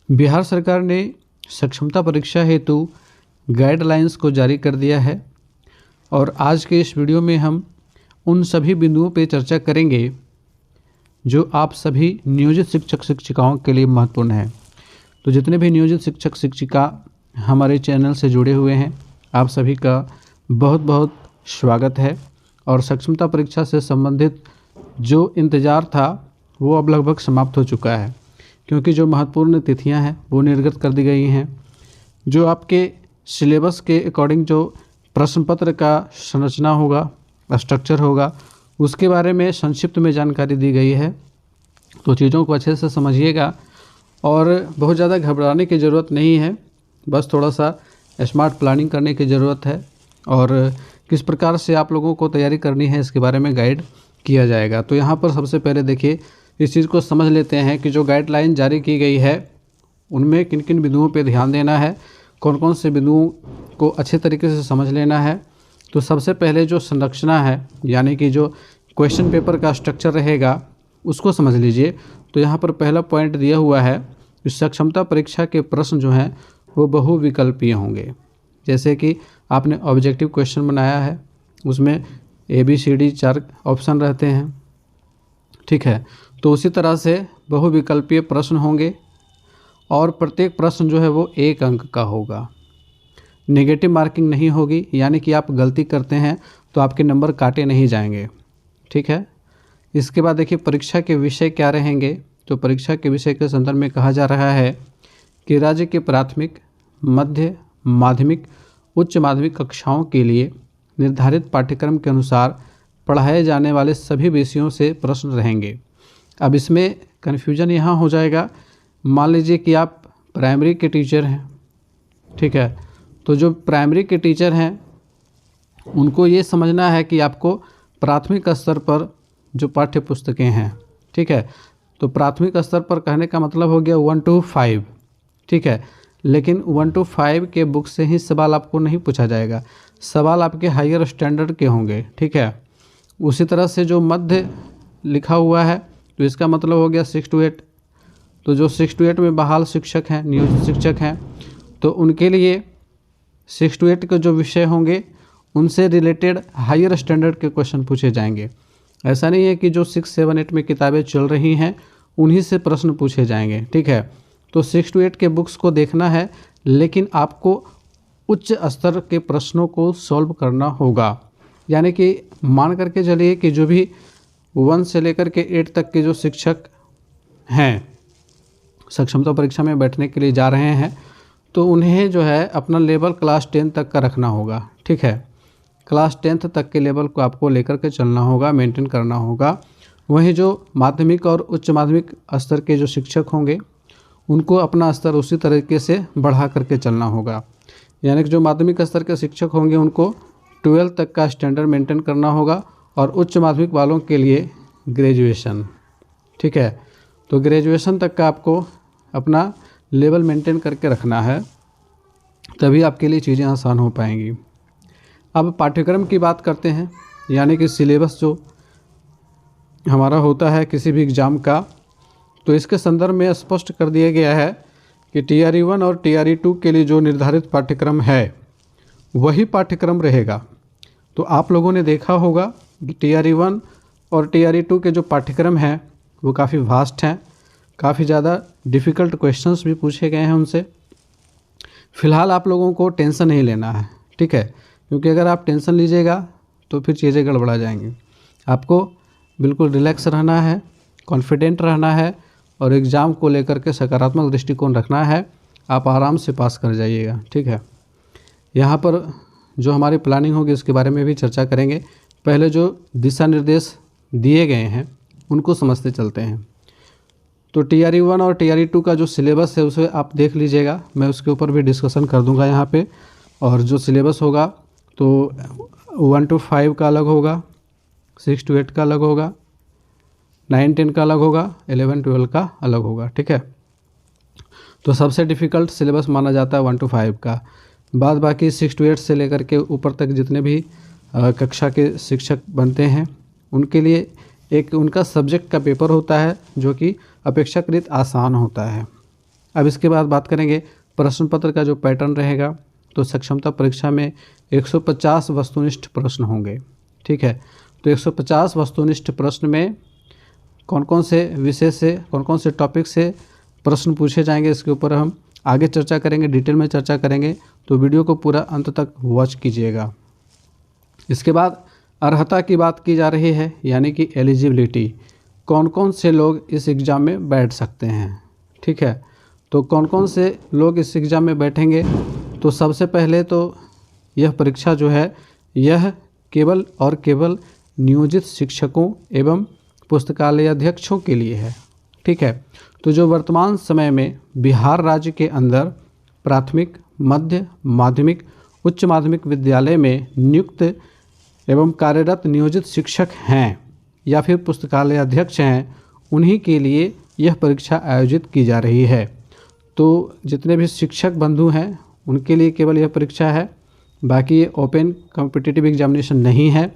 बिहार सरकार ने सक्षमता परीक्षा हेतु गाइडलाइंस को जारी कर दिया है और आज के इस वीडियो में हम उन सभी बिंदुओं पर चर्चा करेंगे जो आप सभी नियोजित शिक्षक शिक्षिकाओं के लिए महत्वपूर्ण है। तो जितने भी नियोजित शिक्षक शिक्षिका हमारे चैनल से जुड़े हुए हैं, आप सभी का बहुत बहुत स्वागत है। और सक्षमता परीक्षा से संबंधित जो इंतज़ार था वो अब लगभग समाप्त हो चुका है, क्योंकि जो महत्वपूर्ण तिथियां हैं वो निर्गत कर दी गई हैं। जो आपके सिलेबस के अकॉर्डिंग जो प्रश्न पत्र का संरचना होगा, स्ट्रक्चर होगा, उसके बारे में संक्षिप्त में जानकारी दी गई है। तो चीज़ों को अच्छे से समझिएगा और बहुत ज़्यादा घबराने की ज़रूरत नहीं है, बस थोड़ा सा स्मार्ट प्लानिंग करने की ज़रूरत है और किस प्रकार से आप लोगों को तैयारी करनी है इसके बारे में गाइड किया जाएगा। तो यहाँ पर सबसे पहले देखिए, इस चीज़ को समझ लेते हैं कि जो गाइडलाइन जारी की गई है उनमें किन किन बिंदुओं पर ध्यान देना है, कौन कौन से बिंदुओं को अच्छे तरीके से समझ लेना है। तो सबसे पहले जो संरचना है, यानी कि जो क्वेश्चन पेपर का स्ट्रक्चर रहेगा, उसको समझ लीजिए। तो यहाँ पर पहला पॉइंट दिया हुआ है कि सक्षमता परीक्षा के प्रश्न जो हैं वो बहुविकल्पीय होंगे। जैसे कि आपने ऑब्जेक्टिव क्वेश्चन बनाया है, उसमें ABCD 4 ऑप्शन रहते हैं, ठीक है। तो उसी तरह से बहुविकल्पीय प्रश्न होंगे और प्रत्येक प्रश्न जो है वो 1 अंक का होगा। नेगेटिव मार्किंग नहीं होगी, यानी कि आप गलती करते हैं तो आपके नंबर काटे नहीं जाएंगे, ठीक है। इसके बाद देखिए परीक्षा के विषय क्या रहेंगे। तो परीक्षा के विषय के संदर्भ में कहा जा रहा है कि राज्य के प्राथमिक, मध्य माध्यमिक, उच्च माध्यमिक कक्षाओं के लिए निर्धारित पाठ्यक्रम के अनुसार पढ़ाए जाने वाले सभी विषयों से प्रश्न रहेंगे। अब इसमें कन्फ्यूजन यहाँ हो जाएगा। मान लीजिए कि आप प्राइमरी के टीचर हैं, ठीक है। तो जो प्राइमरी के टीचर हैं उनको ये समझना है कि आपको प्राथमिक स्तर पर जो पाठ्य पुस्तकें हैं, ठीक है। तो प्राथमिक स्तर पर कहने का मतलब हो गया 1 to 5, ठीक है। लेकिन 1 to 5 के बुक से ही सवाल आपको नहीं पूछा जाएगा, सवाल आपके हायर स्टैंडर्ड के होंगे, ठीक है। उसी तरह से जो मध्य लिखा हुआ है तो इसका मतलब हो गया 6 to 8। तो जो 6 to 8 में बहाल शिक्षक हैं, नियोजित शिक्षक हैं, तो उनके लिए 6 to 8 के जो विषय होंगे उनसे रिलेटेड हायर स्टैंडर्ड के क्वेश्चन पूछे जाएंगे। ऐसा नहीं है कि जो 6, 7, 8 में किताबें चल रही हैं उन्हीं से प्रश्न पूछे जाएंगे, ठीक है। तो 6 to 8 के बुक्स को देखना है, लेकिन आपको उच्च स्तर के प्रश्नों को सॉल्व करना होगा। यानी कि मान करके चलिए कि जो भी 1 से लेकर के 8 तक के जो शिक्षक हैं सक्षमता परीक्षा में बैठने के लिए जा रहे हैं, तो उन्हें जो है अपना लेवल क्लास 10 तक का रखना होगा, ठीक है। क्लास 10th तक के लेवल को आपको लेकर के चलना होगा, मेंटेन करना होगा। वहीं जो माध्यमिक और उच्च माध्यमिक स्तर के जो शिक्षक होंगे उनको अपना स्तर उसी तरीके से बढ़ा करके चलना होगा। यानी कि जो माध्यमिक स्तर के शिक्षक होंगे उनको 12th तक का स्टैंडर्ड मेंटेन करना होगा और उच्च माध्यमिक वालों के लिए ग्रेजुएशन, ठीक है। तो ग्रेजुएशन तक का आपको अपना लेवल मेंटेन करके रखना है, तभी आपके लिए चीज़ें आसान हो पाएंगी। अब पाठ्यक्रम की बात करते हैं, यानी कि सिलेबस जो हमारा होता है किसी भी एग्ज़ाम का, तो इसके संदर्भ में स्पष्ट कर दिया गया है कि TRE 1 और TRE 2 के लिए जो निर्धारित पाठ्यक्रम है वही पाठ्यक्रम रहेगा। तो आप लोगों ने देखा होगा कि TRE 1 और TRE 2 के जो पाठ्यक्रम हैं वो काफ़ी वास्ट हैं, काफ़ी ज़्यादा डिफ़िकल्ट क्वेश्चंस भी पूछे गए हैं उनसे। फ़िलहाल आप लोगों को टेंशन नहीं लेना है, ठीक है, क्योंकि अगर आप टेंशन लीजिएगा तो फिर चीज़ें गड़बड़ा जाएंगी। आपको बिल्कुल रिलैक्स रहना है, कॉन्फिडेंट रहना है और एग्ज़ाम को लेकर के सकारात्मक दृष्टिकोण रखना है। आप आराम से पास कर जाइएगा, ठीक है। यहाँ पर जो हमारी प्लानिंग होगी उसके बारे में भी चर्चा करेंगे। पहले जो दिशा निर्देश दिए गए हैं उनको समझते चलते हैं। तो TRE 1 और TRE 2 का जो सिलेबस है उसे आप देख लीजिएगा, मैं उसके ऊपर भी डिस्कशन कर दूंगा यहाँ पे। और जो सिलेबस होगा तो 1 to 5 का अलग होगा, 6 to 8 का अलग होगा, 9, 10 का अलग होगा, 11, 12 का अलग होगा, ठीक है। तो सबसे डिफ़िकल्ट सिलेबस माना जाता है 1 to 5 का। बाद बाकी 6 to 8 से लेकर के ऊपर तक जितने भी कक्षा के शिक्षक बनते हैं उनके लिए एक उनका सब्जेक्ट का पेपर होता है जो कि अपेक्षाकृत आसान होता है। अब इसके बाद बात करेंगे प्रश्न पत्र का जो पैटर्न रहेगा। तो सक्षमता परीक्षा में 150 वस्तुनिष्ठ प्रश्न होंगे, ठीक है। तो 150 वस्तुनिष्ठ प्रश्न में कौन कौन से विषय से, कौन कौन से टॉपिक से प्रश्न पूछे जाएंगे, इसके ऊपर हम आगे चर्चा करेंगे, डिटेल में चर्चा करेंगे। तो वीडियो को पूरा अंत तक वॉच कीजिएगा। इसके बाद अर्हता की बात की जा रही है, यानी कि एलिजिबिलिटी, कौन कौन से लोग इस एग्ज़ाम में बैठ सकते हैं, ठीक है। तो कौन कौन से लोग इस एग्ज़ाम में बैठेंगे, तो सबसे पहले तो यह परीक्षा जो है यह केवल और केवल नियोजित शिक्षकों एवं पुस्तकालय अध्यक्षों के लिए है, ठीक है। तो जो वर्तमान समय में बिहार राज्य के अंदर प्राथमिक, मध्य, माध्यमिक, उच्च माध्यमिक विद्यालय में नियुक्त एवं कार्यरत नियोजित शिक्षक हैं या फिर पुस्तकालय अध्यक्ष हैं, उन्हीं के लिए यह परीक्षा आयोजित की जा रही है। तो जितने भी शिक्षक बंधु हैं उनके लिए केवल यह परीक्षा है, बाकी ये ओपन कॉम्पिटिटिव एग्जामिनेशन नहीं है।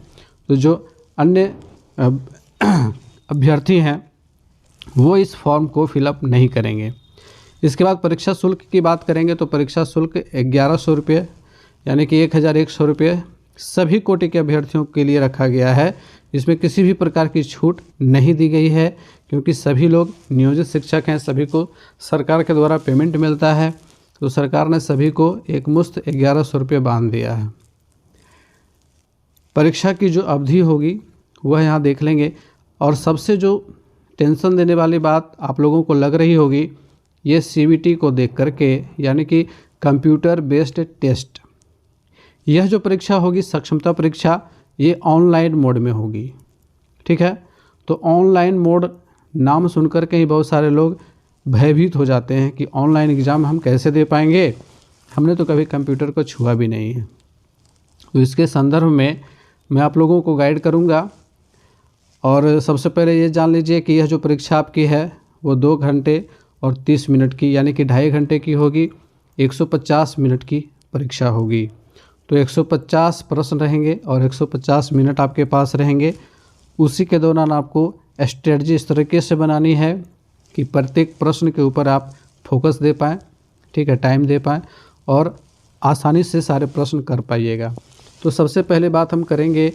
तो जो अन्य अभ्यर्थी हैं वो इस फॉर्म को फिलअप नहीं करेंगे। इसके बाद परीक्षा शुल्क की बात करेंगे। तो परीक्षा शुल्क 1100 रुपये यानी कि 1100 रुपये सभी कोटि के अभ्यर्थियों के लिए रखा गया है। इसमें किसी भी प्रकार की छूट नहीं दी गई है, क्योंकि सभी लोग नियोजित शिक्षक हैं, सभी को सरकार के द्वारा पेमेंट मिलता है। तो सरकार ने सभी को एक मुश्त 1100 रुपये बांध दिया है। परीक्षा की जो अवधि होगी वह यहाँ देख लेंगे। और सबसे जो टेंशन देने वाली बात आप लोगों को लग रही होगी, ये CBT को देख करके, यानी कि कंप्यूटर बेस्ड टेस्ट। यह जो परीक्षा होगी सक्षमता परीक्षा, ये ऑनलाइन मोड में होगी, ठीक है। तो ऑनलाइन मोड नाम सुनकर के ही बहुत सारे लोग भयभीत हो जाते हैं कि ऑनलाइन एग्ज़ाम हम कैसे दे पाएंगे, हमने तो कभी कंप्यूटर को छुआ भी नहीं है। तो इसके संदर्भ में मैं आप लोगों को गाइड करूंगा। और सबसे पहले ये जान लीजिए कि यह जो परीक्षा आपकी है वो 2 घंटे और 30 मिनट की, यानी कि 2.5 घंटे की होगी। 150 मिनट की परीक्षा होगी। तो 150 प्रश्न रहेंगे और 150 मिनट आपके पास रहेंगे। उसी के दौरान आपको स्ट्रेटजी इस तरीके से बनानी है कि प्रत्येक प्रश्न के ऊपर आप फोकस दे पाएँ, ठीक है, टाइम दे पाएँ और आसानी से सारे प्रश्न कर पाइएगा। तो सबसे पहले बात हम करेंगे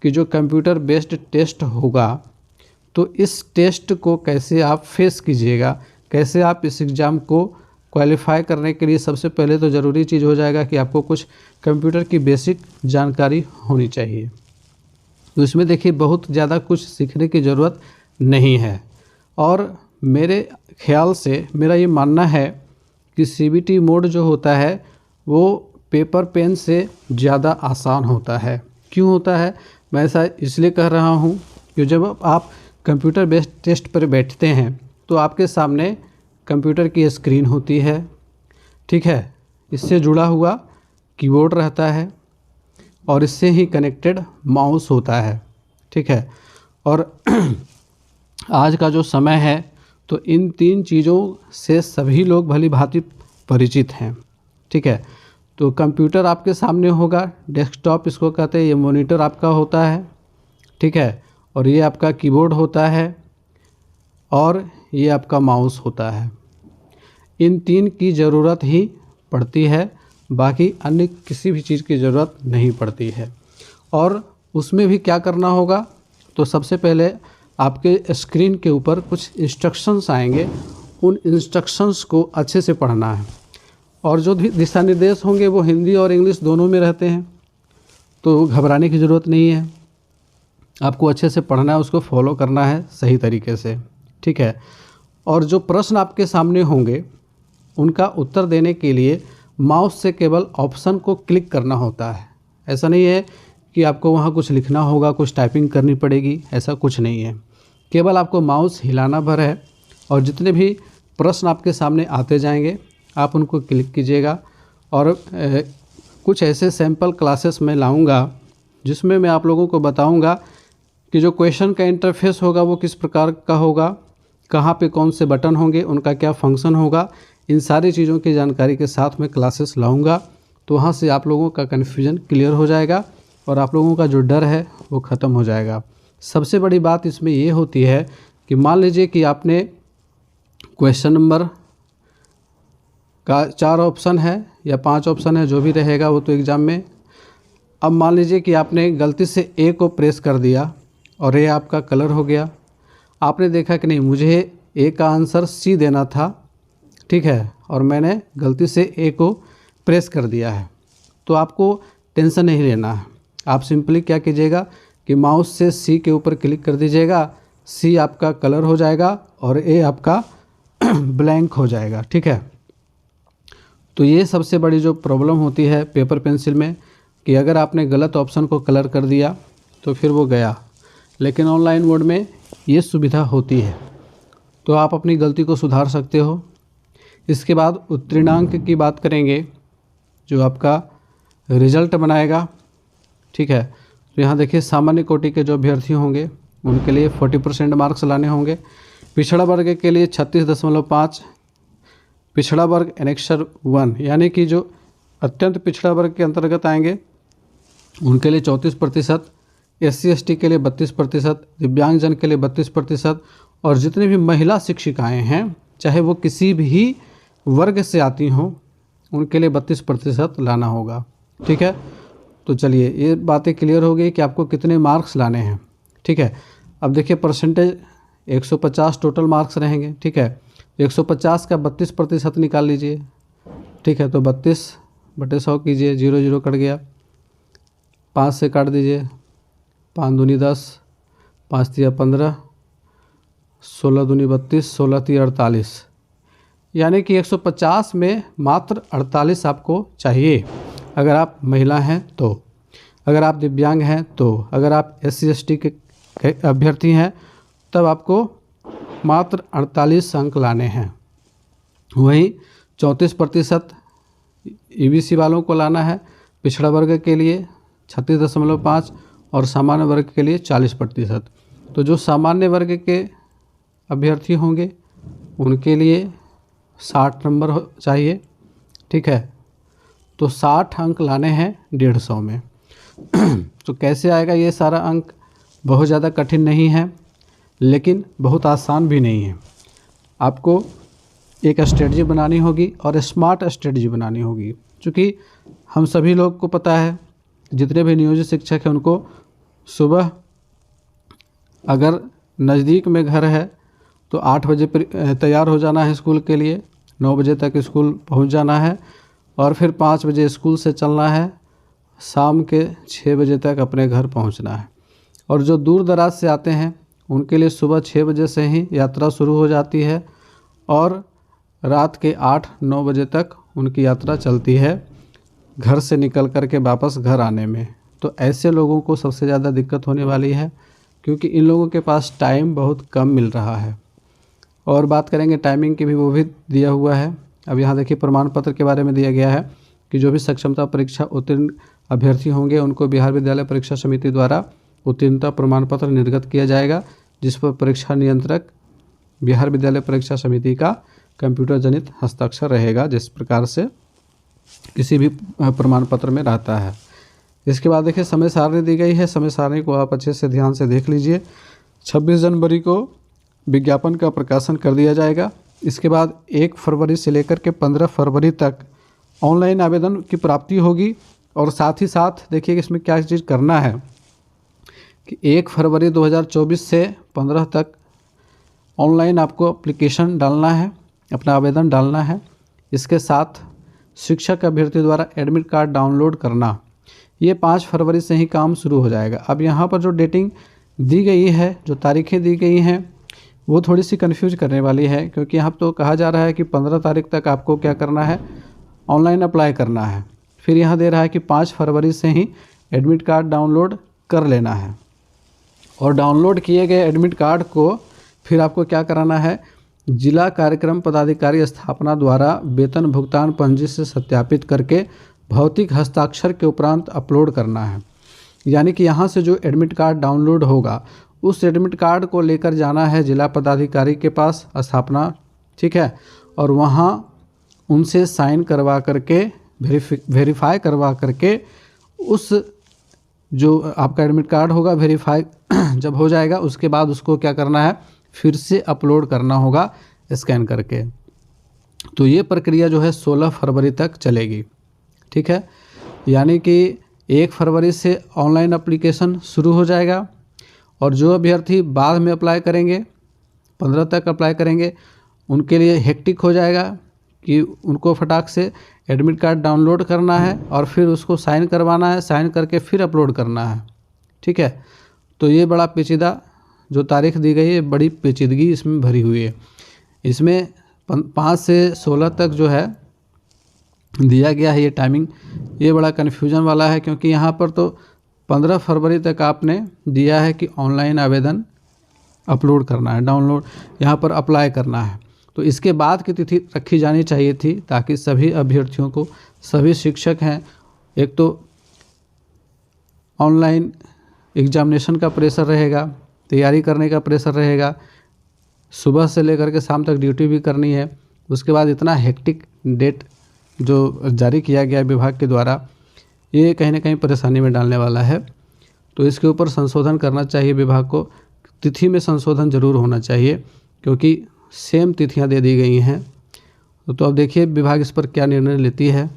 कि जो कंप्यूटर बेस्ड टेस्ट होगा, तो इस टेस्ट को कैसे आप फेस कीजिएगा, कैसे आप इस एग्ज़ाम को क्वालिफाई करने के लिए सबसे पहले तो ज़रूरी चीज़ हो जाएगा कि आपको कुछ कंप्यूटर की बेसिक जानकारी होनी चाहिए। तो इसमें देखिए बहुत ज़्यादा कुछ सीखने की ज़रूरत नहीं है। और मेरे ख्याल से मेरा ये मानना है कि CBT मोड जो होता है वो पेपर पेन से ज़्यादा आसान होता है। क्यों होता है, मैं ऐसा इसलिए कह रहा हूँ कि जब आप कंप्यूटर बेस्ड टेस्ट पर बैठते हैं तो आपके सामने कंप्यूटर की स्क्रीन होती है, ठीक है, इससे जुड़ा हुआ कीबोर्ड रहता है और इससे ही कनेक्टेड माउस होता है, ठीक है। और आज का जो समय है तो इन 3 चीज़ों से सभी लोग भली भांति परिचित हैं, ठीक है। तो कंप्यूटर आपके सामने होगा, डेस्कटॉप इसको कहते हैं, ये मॉनिटर आपका होता है, ठीक है, और ये आपका कीबोर्ड होता है और ये आपका माउस होता है। इन 3 की ज़रूरत ही पड़ती है, बाकी अन्य किसी भी चीज़ की ज़रूरत नहीं पड़ती है। और उसमें भी क्या करना होगा, तो सबसे पहले आपके स्क्रीन के ऊपर कुछ इंस्ट्रक्शंस आएंगे, उन इंस्ट्रक्शंस को अच्छे से पढ़ना है। और जो भी दिशा निर्देश होंगे वो हिंदी और इंग्लिश दोनों में रहते हैं, तो घबराने की ज़रूरत नहीं है। आपको अच्छे से पढ़ना है, उसको फॉलो करना है सही तरीके से, ठीक है। और जो प्रश्न आपके सामने होंगे उनका उत्तर देने के लिए माउस से केवल ऑप्शन को क्लिक करना होता है। ऐसा नहीं है कि आपको वहाँ कुछ लिखना होगा, कुछ टाइपिंग करनी पड़ेगी, ऐसा कुछ नहीं है। केवल आपको माउस हिलाना भर है और जितने भी प्रश्न आपके सामने आते जाएंगे आप उनको क्लिक कीजिएगा। और कुछ ऐसे सैम्पल क्लासेस मैं लाऊंगा जिसमें मैं आप लोगों को बताऊंगा कि जो क्वेश्चन का इंटरफेस होगा वो किस प्रकार का होगा, कहाँ पे कौन से बटन होंगे, उनका क्या फंक्शन होगा, इन सारी चीज़ों की जानकारी के साथ मैं क्लासेस लाऊंगा। तो वहाँ से आप लोगों का कन्फ्यूजन क्लियर हो जाएगा और आप लोगों का जो डर है वो ख़त्म हो जाएगा। सबसे बड़ी बात इसमें ये होती है कि मान लीजिए कि आपने क्वेश्चन नंबर का 4 ऑप्शन है या 5 ऑप्शन है, जो भी रहेगा वो तो एग्ज़ाम में। अब मान लीजिए कि आपने गलती से ए को प्रेस कर दिया और ए आपका कलर हो गया। आपने देखा कि नहीं, मुझे ए का आंसर सी देना था, ठीक है, और मैंने गलती से ए को प्रेस कर दिया है। तो आपको टेंशन नहीं लेना है। आप सिंपली क्या कीजिएगा कि माउस से सी के ऊपर क्लिक कर दीजिएगा, सी आपका कलर हो जाएगा और ए आपका ब्लैंक हो जाएगा, ठीक है। तो ये सबसे बड़ी जो प्रॉब्लम होती है पेपर पेंसिल में कि अगर आपने गलत ऑप्शन को कलर कर दिया तो फिर वो गया। लेकिन ऑनलाइन मोड में ये सुविधा होती है, तो आप अपनी गलती को सुधार सकते हो। इसके बाद उत्तीर्णांक की बात करेंगे, जो आपका रिजल्ट बनाएगा, ठीक है। तो यहाँ देखिए, सामान्य कोटि के जो अभ्यर्थी होंगे उनके लिए 40% मार्क्स लाने होंगे। पिछड़ा वर्ग के लिए 36.5, पिछड़ा वर्ग एनेक्सर 1 यानी कि जो अत्यंत पिछड़ा वर्ग के अंतर्गत आएंगे उनके लिए 34%, SC ST के लिए 32%, दिव्यांगजन के लिए 32%, और जितने भी महिला शिक्षिकाएं हैं चाहे वो किसी भी वर्ग से आती हों उनके लिए 32% लाना होगा, ठीक है। तो चलिए, ये बातें क्लियर हो गई कि आपको कितने मार्क्स लाने हैं, ठीक है। अब देखिए परसेंटेज 150 टोटल मार्क्स रहेंगे, ठीक है। 150 का 32% निकाल लीजिए, ठीक है। तो 32/100 कीजिए, 0 0 कट गया, 5 से काट दीजिए, 5 दूनी 10, 5 तिया 15, 16 दूनी 32, 16 तिया 48, यानी कि 150 में मात्र 48 आपको चाहिए अगर आप महिला हैं तो। अगर आप दिव्यांग हैं तो, अगर आप SC ST के अभ्यर्थी हैं तब आपको मात्र 48 अंक लाने हैं। वहीं 34% EBC वालों को लाना है, पिछड़ा वर्ग के लिए 36.5 और सामान्य वर्ग के लिए 40%। तो जो सामान्य वर्ग के अभ्यर्थी होंगे उनके लिए 60 नंबर चाहिए, ठीक है। तो 60 अंक लाने हैं 150 में। तो कैसे आएगा ये सारा अंक? बहुत ज़्यादा कठिन नहीं है लेकिन बहुत आसान भी नहीं है। आपको एक स्ट्रेटजी बनानी होगी और स्मार्ट स्ट्रेटजी बनानी होगी, क्योंकि हम सभी लोग को पता है, जितने भी नियोजित शिक्षक हैं उनको सुबह अगर नज़दीक में घर है तो 8 बजे तैयार हो जाना है स्कूल के लिए, 9 बजे तक स्कूल पहुंच जाना है और फिर 5 बजे स्कूल से चलना है, शाम के 6 बजे तक अपने घर पहुंचना है। और जो दूर दराज से आते हैं उनके लिए सुबह 6 बजे से ही यात्रा शुरू हो जाती है और रात के 8-9 बजे तक उनकी यात्रा चलती है घर से निकल कर के वापस घर आने में। तो ऐसे लोगों को सबसे ज़्यादा दिक्कत होने वाली है, क्योंकि इन लोगों के पास टाइम बहुत कम मिल रहा है। और बात करेंगे टाइमिंग की भी, वो भी दिया हुआ है। अब यहाँ देखिए प्रमाण पत्र के बारे में दिया गया है कि जो भी सक्षमता परीक्षा उत्तीर्ण अभ्यर्थी होंगे उनको बिहार विद्यालय परीक्षा समिति द्वारा उत्तीर्णता प्रमाण पत्र निर्गत किया जाएगा, जिस पर परीक्षा नियंत्रक बिहार विद्यालय परीक्षा समिति का कंप्यूटर जनित हस्ताक्षर रहेगा, जिस प्रकार से किसी भी प्रमाण पत्र में रहता है। इसके बाद देखिए समय सारणी दी गई है। समय सारणी को आप अच्छे से ध्यान से देख लीजिए। 26 जनवरी को विज्ञापन का प्रकाशन कर दिया जाएगा। इसके बाद 1 फरवरी से लेकर के 15 फरवरी तक ऑनलाइन आवेदन की प्राप्ति होगी। और साथ ही साथ देखिए कि इसमें क्या चीज़ करना है कि 1 फरवरी 2024 से 15 तक ऑनलाइन आपको एप्लीकेशन डालना है, अपना आवेदन डालना है। इसके साथ शिक्षक अभ्यर्थी द्वारा एडमिट कार्ड डाउनलोड करना, ये 5 फरवरी से ही काम शुरू हो जाएगा। अब यहाँ पर जो डेटिंग दी गई है, जो तारीखें दी गई हैं, वो थोड़ी सी कंफ्यूज करने वाली है, क्योंकि यहाँ तो कहा जा रहा है कि 15 तारीख तक आपको क्या करना है, ऑनलाइन अप्लाई करना है। फिर यहाँ दे रहा है कि 5 फरवरी से ही एडमिट कार्ड डाउनलोड कर लेना है। और डाउनलोड किए गए एडमिट कार्ड को फिर आपको क्या कराना है, जिला कार्यक्रम पदाधिकारी स्थापना द्वारा वेतन भुगतान पंजी से सत्यापित करके भौतिक हस्ताक्षर के उपरांत अपलोड करना है। यानी कि यहाँ से जो एडमिट कार्ड डाउनलोड होगा उस एडमिट कार्ड को लेकर जाना है जिला पदाधिकारी के पास स्थापना, ठीक है, और वहाँ उनसे साइन करवा करके वेरीफाई करवा करके उस जो आपका एडमिट कार्ड होगा वेरीफाई जब हो जाएगा उसके बाद उसको क्या करना है, फिर से अपलोड करना होगा स्कैन करके। तो ये प्रक्रिया जो है 16 फरवरी तक चलेगी। ठीक है, यानी कि 1 फरवरी से ऑनलाइन एप्लीकेशन शुरू हो जाएगा और जो अभ्यर्थी बाद में अप्लाई करेंगे 15 तक अप्लाई करेंगे उनके लिए हेक्टिक हो जाएगा कि उनको फटाक से एडमिट कार्ड डाउनलोड करना है और फिर उसको साइन करवाना है, साइन करके फिर अपलोड करना है। ठीक है, तो ये बड़ा पेचीदा जो तारीख दी गई है, बड़ी पेचीदगी इसमें भरी हुई है। इसमें 5 से 16 तक जो है दिया गया है ये टाइमिंग, ये बड़ा कन्फ्यूजन वाला है, क्योंकि यहाँ पर तो 15 फरवरी तक आपने दिया है कि ऑनलाइन आवेदन अपलोड करना है, डाउनलोड यहाँ पर अप्लाई करना है। तो इसके बाद की तिथि रखी जानी चाहिए थी ताकि सभी अभ्यर्थियों को, सभी शिक्षक हैं, एक तो ऑनलाइन एग्जामिनेशन का प्रेशर रहेगा, तैयारी करने का प्रेशर रहेगा, सुबह से लेकर के शाम तक ड्यूटी भी करनी है, उसके बाद इतना हेक्टिक डेट जो जारी किया गया विभाग के द्वारा, ये कहीं ना कहीं परेशानी में डालने वाला है। तो इसके ऊपर संशोधन करना चाहिए विभाग को, तिथि में संशोधन जरूर होना चाहिए क्योंकि सेम तिथियां दे दी गई हैं। तो अब देखिए विभाग इस पर क्या निर्णय लेती है।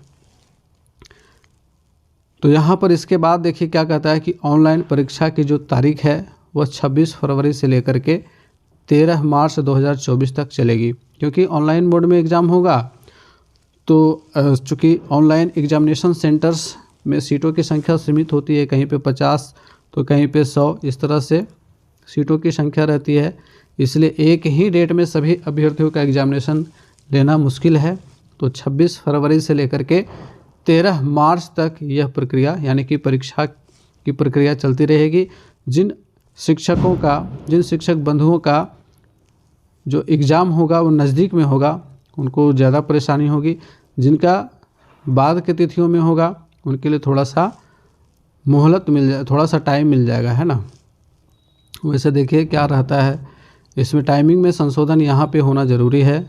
तो यहाँ पर इसके बाद देखिए क्या कहता है कि ऑनलाइन परीक्षा की जो तारीख है वह 26 फरवरी से लेकर के 13 मार्च 2024 तक चलेगी, क्योंकि ऑनलाइन मोड में एग्ज़ाम होगा। तो चूँकि ऑनलाइन एग्जामिनेशन सेंटर्स में सीटों की संख्या सीमित होती है, कहीं पे 50 तो कहीं पे 100, इस तरह से सीटों की संख्या रहती है, इसलिए एक ही डेट में सभी अभ्यर्थियों का एग्जामिनेशन लेना मुश्किल है। तो 26 फरवरी से लेकर के 13 मार्च तक यह प्रक्रिया यानी कि परीक्षा की प्रक्रिया चलती रहेगी। जिन शिक्षकों का, जिन शिक्षक बंधुओं का जो एग्ज़ाम होगा वो नज़दीक में होगा उनको ज़्यादा परेशानी होगी, जिनका बाद के तिथियों में होगा उनके लिए थोड़ा सा मोहलत मिल जाए, थोड़ा सा टाइम मिल जाएगा, है ना। वैसे देखिए क्या रहता है इसमें, टाइमिंग में संशोधन यहाँ पे होना ज़रूरी है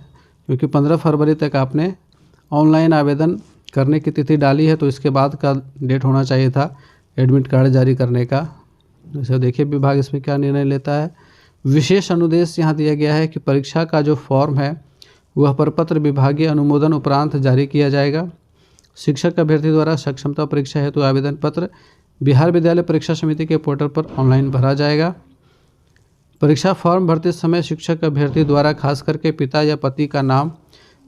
क्योंकि 15 फरवरी तक आपने ऑनलाइन आवेदन करने की तिथि डाली है, तो इसके बाद का डेट होना चाहिए था एडमिट कार्ड जारी करने का। वैसे देखिए विभाग इसमें क्या निर्णय लेता है। विशेष अनुदेश यहाँ दिया गया है कि परीक्षा का जो फॉर्म है वह प्रपत्र विभागीय अनुमोदन उपरांत जारी किया जाएगा। शिक्षक अभ्यर्थी द्वारा सक्षमता परीक्षा हेतु आवेदन पत्र बिहार विद्यालय परीक्षा समिति के पोर्टल पर ऑनलाइन भरा जाएगा। परीक्षा फॉर्म भरते समय शिक्षक अभ्यर्थी द्वारा खास करके पिता या पति का नाम,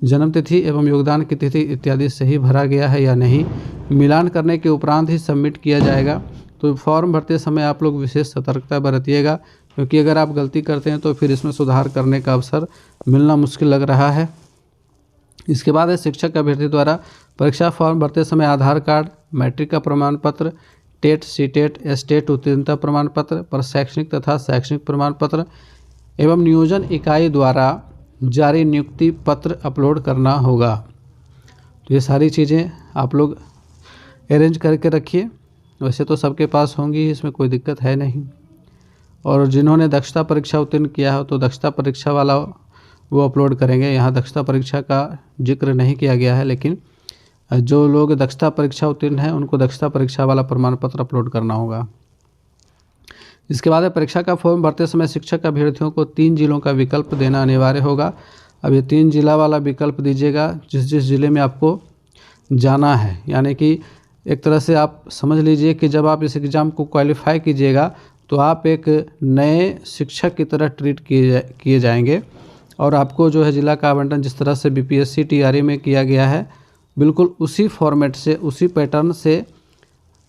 जन्मतिथि एवं योगदान की तिथि इत्यादि सही भरा गया है या नहीं मिलान करने के उपरांत ही सबमिट किया जाएगा। तो फॉर्म भरते समय आप लोग विशेष सतर्कता बरतिएगा, क्योंकि अगर आप गलती करते हैं तो फिर इसमें सुधार करने का अवसर मिलना मुश्किल लग रहा है। इसके बाद है शिक्षक अभ्यर्थी द्वारा परीक्षा फॉर्म भरते समय आधार कार्ड, मैट्रिक का प्रमाण पत्र, टेट, सीटेट, एस्टेट उत्तीर्णता प्रमाण पत्र पर शैक्षणिक तथा शैक्षणिक प्रमाण पत्र एवं नियोजन इकाई द्वारा जारी नियुक्ति पत्र अपलोड करना होगा। तो ये सारी चीज़ें आप लोग अरेंज करके रखिए। वैसे तो सबके पास होंगी, इसमें कोई दिक्कत है नहीं। और जिन्होंने दक्षता परीक्षा उत्तीर्ण किया हो तो दक्षता परीक्षा वाला वो अपलोड करेंगे। यहाँ दक्षता परीक्षा का जिक्र नहीं किया गया है, लेकिन जो लोग दक्षता परीक्षा उत्तीर्ण हैं उनको दक्षता परीक्षा वाला प्रमाण पत्र अपलोड करना होगा। इसके बाद परीक्षा का फॉर्म भरते समय शिक्षक अभ्यर्थियों को 3 जिलों का विकल्प देना अनिवार्य होगा। अब ये 3 जिला वाला विकल्प दीजिएगा जिस जिस ज़िले में आपको जाना है। यानी कि एक तरह से आप समझ लीजिए कि जब आप इस एग्ज़ाम को क्वालिफाई कीजिएगा तो आप एक नए शिक्षक की तरह ट्रीट किए जाएंगे और आपको जो है ज़िला का आवंटन जिस तरह से BPSC TRE में किया गया है बिल्कुल उसी फॉर्मेट से, उसी पैटर्न से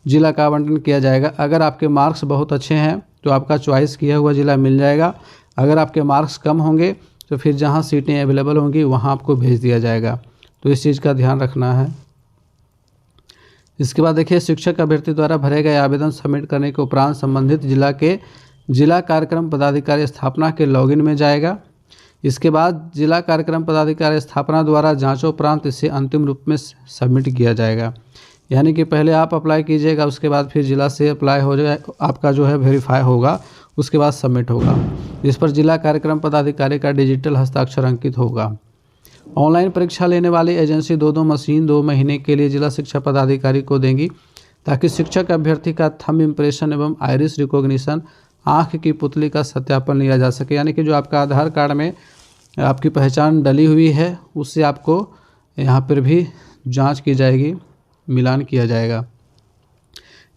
ज़िला का आवंटन किया जाएगा। अगर आपके मार्क्स बहुत अच्छे हैं तो आपका चॉइस किया हुआ ज़िला मिल जाएगा। अगर आपके मार्क्स कम होंगे तो फिर जहां सीटें अवेलेबल होंगी वहां आपको भेज दिया जाएगा। तो इस चीज़ का ध्यान रखना है। इसके बाद देखिए शिक्षक अभ्यर्थी द्वारा भरे गए आवेदन सबमिट करने के उपरांत संबंधित जिला के जिला कार्यक्रम पदाधिकारी स्थापना के लॉगिन में जाएगा। इसके बाद जिला कार्यक्रम पदाधिकारी स्थापना द्वारा जांचोपरांत इसे अंतिम रूप में सबमिट किया जाएगा। यानी कि पहले आप अप्लाई कीजिएगा, उसके बाद फिर जिला से अप्लाई हो जाए, आपका जो है वेरीफाई होगा, उसके बाद सबमिट होगा। इस पर जिला कार्यक्रम पदाधिकारी का डिजिटल हस्ताक्षर अंकित होगा। ऑनलाइन परीक्षा लेने वाली एजेंसी 2 मशीन 2 महीने के लिए जिला शिक्षा पदाधिकारी को देंगी ताकि शिक्षक अभ्यर्थी का थंब इम्प्रेशन एवं आइरिस रिकॉग्निशन, आँख की पुतली का सत्यापन लिया जा सके। यानी कि जो आपका आधार कार्ड में आपकी पहचान डली हुई है उससे आपको यहाँ पर भी जांच की जाएगी, मिलान किया जाएगा।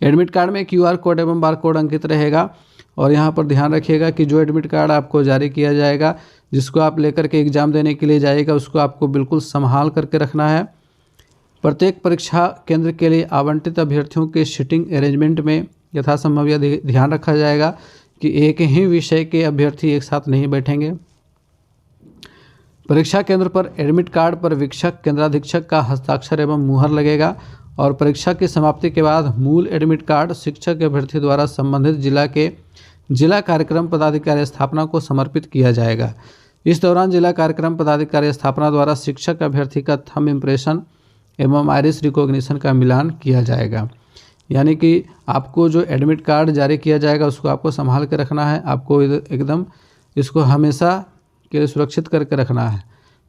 एडमिट कार्ड में QR कोड एवं बार कोड अंकित रहेगा। और यहाँ पर ध्यान रखिएगा कि जो एडमिट कार्ड आपको जारी किया जाएगा, जिसको आप लेकर के एग्ज़ाम देने के लिए जाइएगा, उसको आपको बिल्कुल संभाल करके रखना है। प्रत्येक परीक्षा केंद्र के लिए आवंटित अभ्यर्थियों के सीटिंग अरेंजमेंट में यथासंभव यह ध्यान रखा जाएगा कि एक ही विषय के अभ्यर्थी एक साथ नहीं बैठेंगे। परीक्षा केंद्र पर एडमिट कार्ड पर वीक्षक केंद्राधीक्षक का हस्ताक्षर एवं मुहर लगेगा और परीक्षा की समाप्ति के बाद मूल एडमिट कार्ड शिक्षक अभ्यर्थी द्वारा संबंधित जिला के जिला कार्यक्रम पदाधिकारी स्थापना को समर्पित किया जाएगा। इस दौरान जिला कार्यक्रम पदाधिकारी स्थापना द्वारा शिक्षक अभ्यर्थी का थंब इम्प्रेशन एवं आइरिस रिकॉग्निशन का मिलान किया जाएगा। यानी कि आपको जो एडमिट कार्ड जारी किया जाएगा उसको आपको संभाल के रखना है, आपको एकदम इसको हमेशा के लिए सुरक्षित करके रखना है,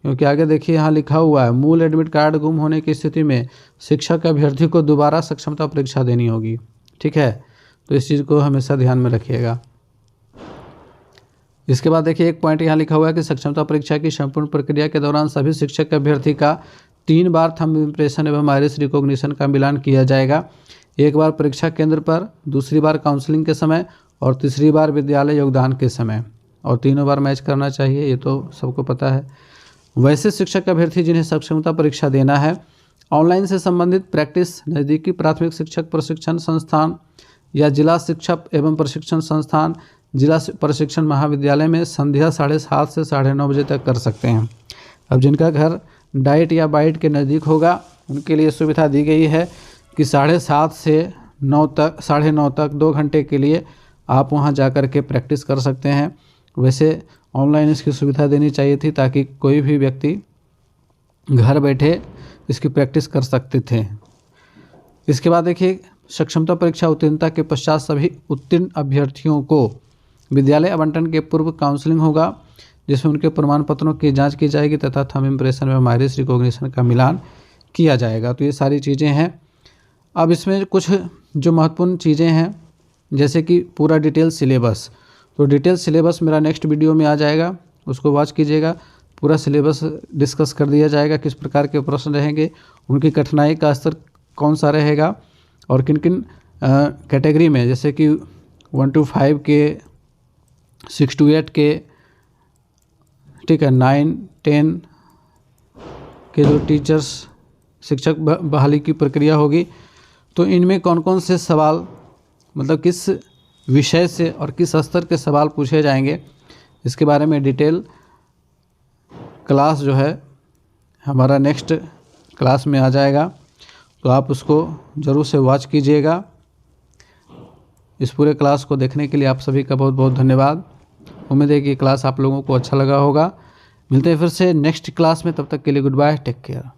क्योंकि आगे देखिए यहाँ लिखा हुआ है मूल एडमिट कार्ड गुम होने की स्थिति में शिक्षक अभ्यर्थी को दोबारा सक्षमता परीक्षा देनी होगी। ठीक है, तो इस चीज़ को हमेशा ध्यान में रखिएगा। इसके बाद देखिए एक पॉइंट यहाँ लिखा हुआ है कि सक्षमता परीक्षा की संपूर्ण प्रक्रिया के दौरान सभी शिक्षक अभ्यर्थी का 3 बार थंब इम्प्रेशन एवं आइरिस रिकॉग्निशन का मिलान किया जाएगा। एक बार परीक्षा केंद्र पर, दूसरी बार काउंसलिंग के समय और तीसरी बार विद्यालय योगदान के समय, और तीनों बार मैच करना चाहिए, ये तो सबको पता है। वैसे शिक्षक अभ्यर्थी जिन्हें सक्षमता परीक्षा देना है, ऑनलाइन से संबंधित प्रैक्टिस नज़दीकी प्राथमिक शिक्षक प्रशिक्षण संस्थान या जिला शिक्षक एवं प्रशिक्षण संस्थान, जिला प्रशिक्षण महाविद्यालय में संध्या 7:30 से 9:30 बजे तक कर सकते हैं। अब जिनका घर डाइट या बाइट के नज़दीक होगा उनके लिए सुविधा दी गई है कि 7:30 से 9 तक 9:30 तक 2 घंटे के लिए आप वहां जाकर के प्रैक्टिस कर सकते हैं। वैसे ऑनलाइन इसकी सुविधा देनी चाहिए थी ताकि कोई भी व्यक्ति घर बैठे इसकी प्रैक्टिस कर सकते थे। इसके बाद देखिए सक्षमता परीक्षा उत्तीर्णता के पश्चात सभी उत्तीर्ण अभ्यर्थियों को विद्यालय आवंटन के पूर्व काउंसलिंग होगा, जिसमें उनके प्रमाण पत्रों की जांच की जाएगी तथा थंब इम्प्रेशन एवं आइरिस रिकॉग्निशन का मिलान किया जाएगा। तो ये सारी चीज़ें हैं। अब इसमें कुछ जो महत्वपूर्ण चीज़ें हैं, जैसे कि पूरा डिटेल सिलेबस, तो डिटेल सिलेबस मेरा नेक्स्ट वीडियो में आ जाएगा, उसको वॉच कीजिएगा। पूरा सिलेबस डिस्कस कर दिया जाएगा, किस प्रकार के प्रश्न रहेंगे, उनकी कठिनाई का स्तर कौन सा रहेगा और किन किन कैटेगरी में, जैसे कि 1 to 5 के, 6 to 8 के, ठीक है, 9, 10 के जो टीचर्स शिक्षक बहाली की प्रक्रिया होगी, तो इनमें कौन कौन से सवाल, मतलब किस विषय से और किस स्तर के सवाल पूछे जाएंगे, इसके बारे में डिटेल क्लास जो है हमारा नेक्स्ट क्लास में आ जाएगा, तो आप उसको ज़रूर से वॉच कीजिएगा। इस पूरे क्लास को देखने के लिए आप सभी का बहुत बहुत धन्यवाद। उम्मीद है कि क्लास आप लोगों को अच्छा लगा होगा। मिलते हैं फिर से नेक्स्ट क्लास में, तब तक के लिए गुड बाय, टेक केयर।